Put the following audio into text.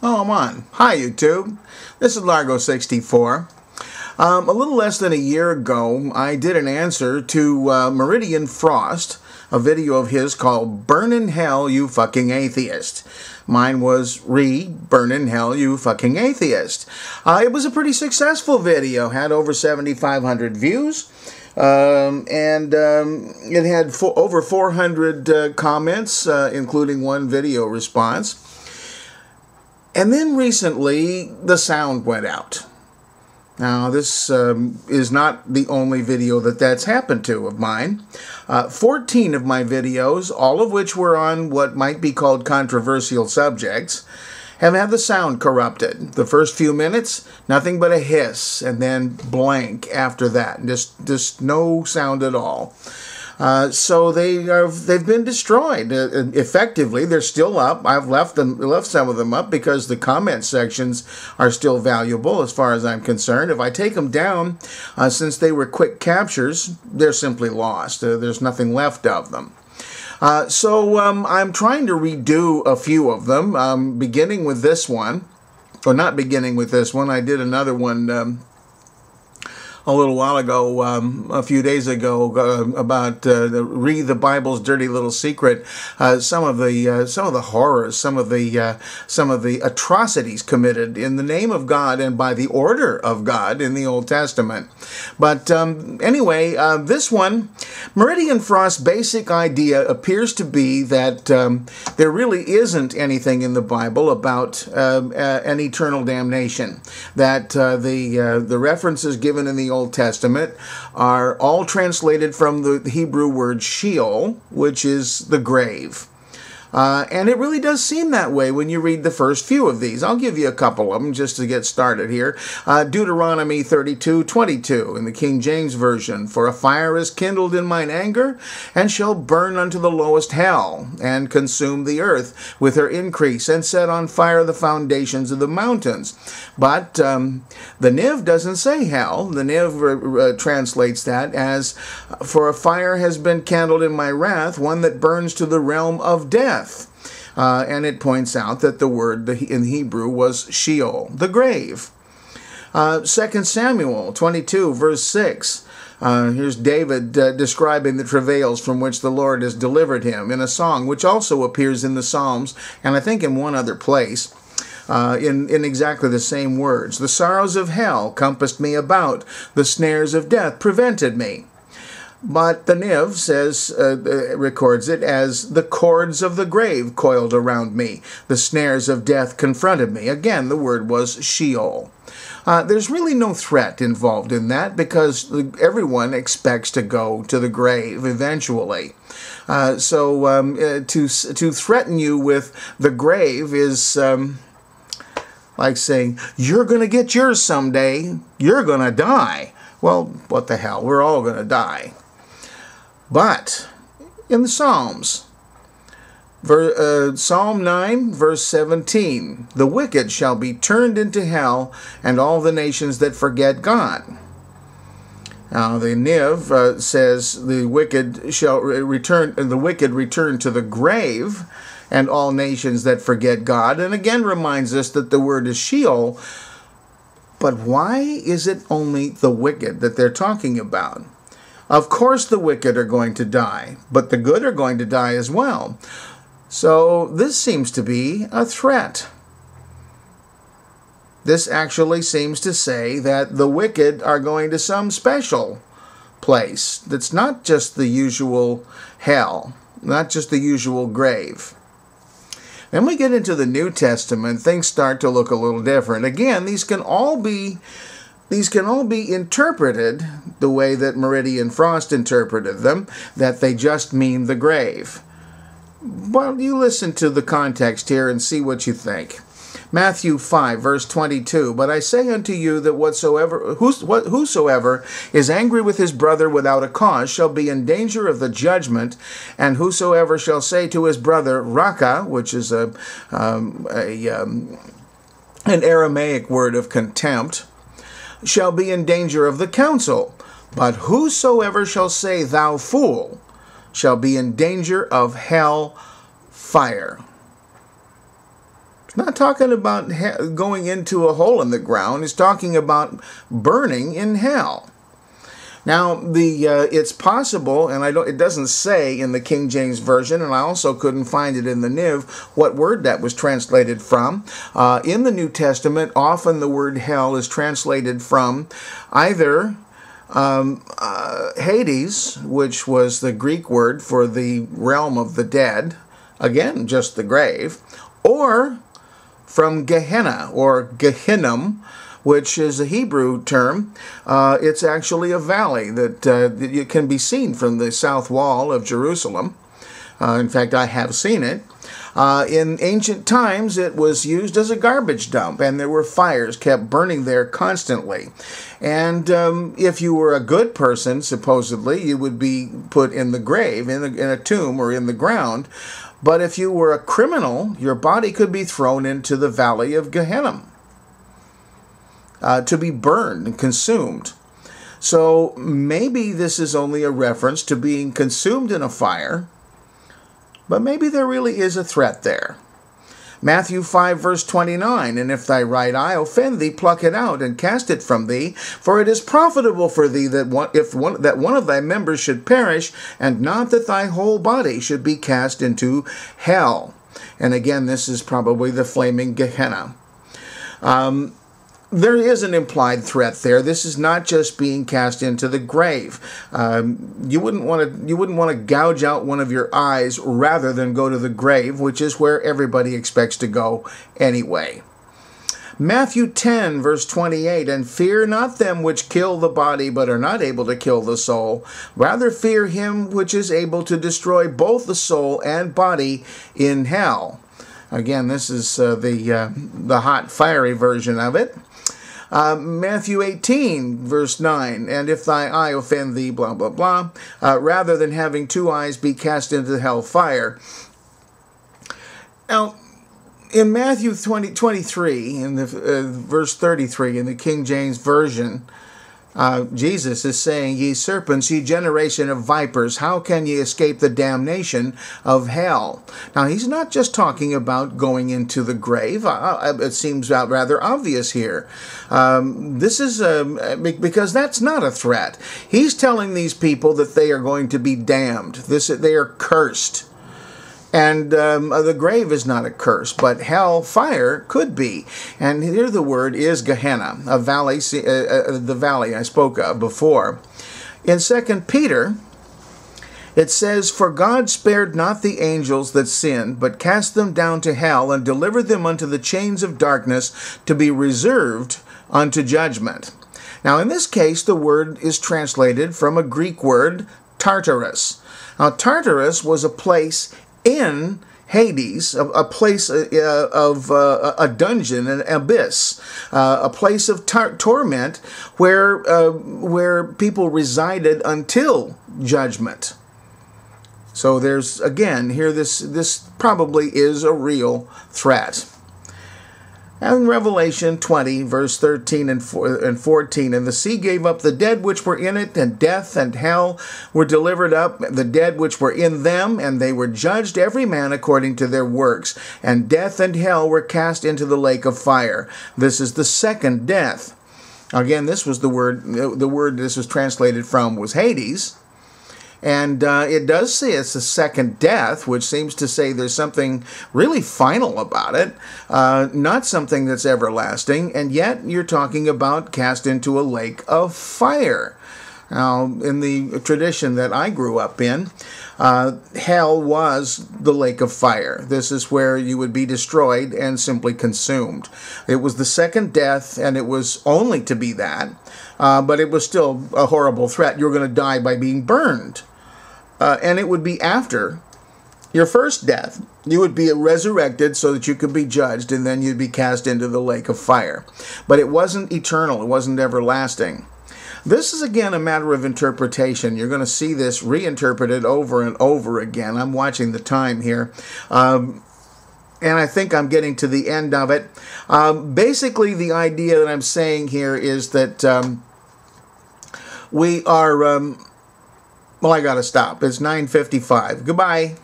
Oh, I'm on. Hi, YouTube. This is Largo64. A little less than a year ago, I did an answer to Meridian Frost, a video of his called Burn in Hell, You Fucking Atheist. Mine was Burn in Hell, You Fucking Atheist. It was a pretty successful video, had over 7,500 views. It had over 400 comments, including one video response. And then recently, the sound went out. Now, this is not the only video that's happened to of mine. 14 of my videos, all of which were on what might be called controversial subjects, have had the sound corrupted. The first few minutes, nothing but a hiss, and then blank after that. Just no sound at all. So they've been destroyed. Effectively, they're still up. I've left some of them up because the comment sections are still valuable as far as I'm concerned. If I take them down, since they were quick captures, they're simply lost. There's nothing left of them. So I'm trying to redo a few of them, beginning with this one. Or not beginning with this one. I did another one a little while ago, a few days ago, about read the Bible's dirty little secret. Some of the horrors, some of the atrocities committed in the name of God and by the order of God in the Old Testament. But anyway, this one, Meridian Frost's basic idea appears to be that there really isn't anything in the Bible about an eternal damnation. That the references given in the Old Testament are all translated from the Hebrew word Sheol, which is the grave. And it really does seem that way when you read the first few of these. I'll give you a couple of them just to get started here. Deuteronomy 32:22 in the King James Version. For a fire is kindled in mine anger, and shall burn unto the lowest hell, and consume the earth with her increase, and set on fire the foundations of the mountains. But the Niv doesn't say hell. The Niv translates that as, for a fire has been kindled in my wrath, one that burns to the realm of death. And it points out that the word in Hebrew was Sheol, the grave. 2 Samuel 22, verse 6. Here's David describing the travails from which the Lord has delivered him in a song, which also appears in the Psalms, and I think in one other place. In exactly the same words. The sorrows of hell compassed me about. The snares of death prevented me. But the Niv records it as the cords of the grave coiled around me. The snares of death confronted me. Again, the word was Sheol. There's really no threat involved in that because everyone expects to go to the grave eventually. So to threaten you with the grave is like saying, you're going to get yours someday. You're going to die. Well, what the hell? We're all going to die. But in the Psalms, Psalm 9, verse 17, the wicked shall be turned into hell, and all the nations that forget God. Now the Niv says the wicked shall return, and the wicked return to the grave, and all nations that forget God. And again reminds us that the word is Sheol. But why is it only the wicked that they're talking about? Of course the wicked are going to die, but the good are going to die as well. So this seems to be a threat. This actually seems to say that the wicked are going to some special place that's not just the usual hell, not just the usual grave. Then we get into the New Testament, things start to look a little different. Again, these can all be interpreted the way that Meridian Frost interpreted them, that they just mean the grave. Well, you listen to the context here and see what you think. Matthew 5, verse 22, but I say unto you that whosoever is angry with his brother without a cause shall be in danger of the judgment, and whosoever shall say to his brother, Raka, which is an Aramaic word of contempt, shall be in danger of the council. But whosoever shall say, thou fool, shall be in danger of hell fire. Not talking about going into a hole in the ground. He's talking about burning in hell. Now, it's possible, and it doesn't say in the King James Version, and I also couldn't find it in the NIV, what word that was translated from. In the New Testament, often the word hell is translated from either Hades, which was the Greek word for the realm of the dead, again, just the grave, or from Gehenna, or Gehinnom, which is a Hebrew term. It's actually a valley that it can be seen from the south wall of Jerusalem. In fact, I have seen it. In ancient times, it was used as a garbage dump, and there were fires kept burning there constantly. And if you were a good person, supposedly, you would be put in the grave, in a tomb or in the ground. But if you were a criminal, your body could be thrown into the valley of Gehenna, to be burned and consumed. So maybe this is only a reference to being consumed in a fire, but maybe there really is a threat there. Matthew 5, verse 29, "And if thy right eye offend thee, pluck it out, and cast it from thee. For it is profitable for thee that one of thy members should perish, and not that thy whole body should be cast into hell." And again, this is probably the flaming Gehenna. There is an implied threat there. This is not just being cast into the grave. You wouldn't want to gouge out one of your eyes rather than go to the grave, which is where everybody expects to go anyway. Matthew 10, verse 28, "And fear not them which kill the body, but are not able to kill the soul. Rather fear him which is able to destroy both the soul and body in hell." Again, this is the hot, fiery version of it. Matthew 18, verse 9, "And if thy eye offend thee, blah, blah, blah, rather than having two eyes be cast into the hell fire." Now, in Matthew 23, in the verse 33, in the King James Version, Jesus is saying, "Ye serpents, ye generation of vipers, how can ye escape the damnation of hell?" Now, he's not just talking about going into the grave. It seems rather obvious here. This is because that's not a threat. He's telling these people that they are going to be damned. They are cursed. And the grave is not a curse, but hell fire could be. And here the word is Gehenna, a valley, the valley I spoke of before. In 2 Peter, it says, "For God spared not the angels that sinned, but cast them down to hell, and delivered them unto the chains of darkness, to be reserved unto judgment." Now, in this case, the word is translated from a Greek word, Tartarus. Now, Tartarus was a place in Hades, a place of a dungeon, an abyss, a place of torment where people resided until judgment. So there's, again, here this probably is a real threat. And Revelation 20, verse 13 and 14, "And the sea gave up the dead which were in it, and death and hell were delivered up, the dead which were in them, and they were judged every man according to their works. And death and hell were cast into the lake of fire." This is the second death. Again, this was the word this was translated from was Hades. And it does say it's the second death, which seems to say there's something really final about it, not something that's everlasting, and yet you're talking about cast into a lake of fire. Now, in the tradition that I grew up in, hell was the lake of fire. This is where you would be destroyed and simply consumed. It was the second death, and it was only to be that, but it was still a horrible threat. You're going to die by being burned. And it would be after your first death. You would be resurrected so that you could be judged, and then you'd be cast into the lake of fire. But it wasn't eternal. It wasn't everlasting. This is, again, a matter of interpretation. You're going to see this reinterpreted over and over again. I'm watching the time here. And I think I'm getting to the end of it. Basically, the idea that I'm saying here is that we are... well, I got to stop. It's 9:55. Goodbye.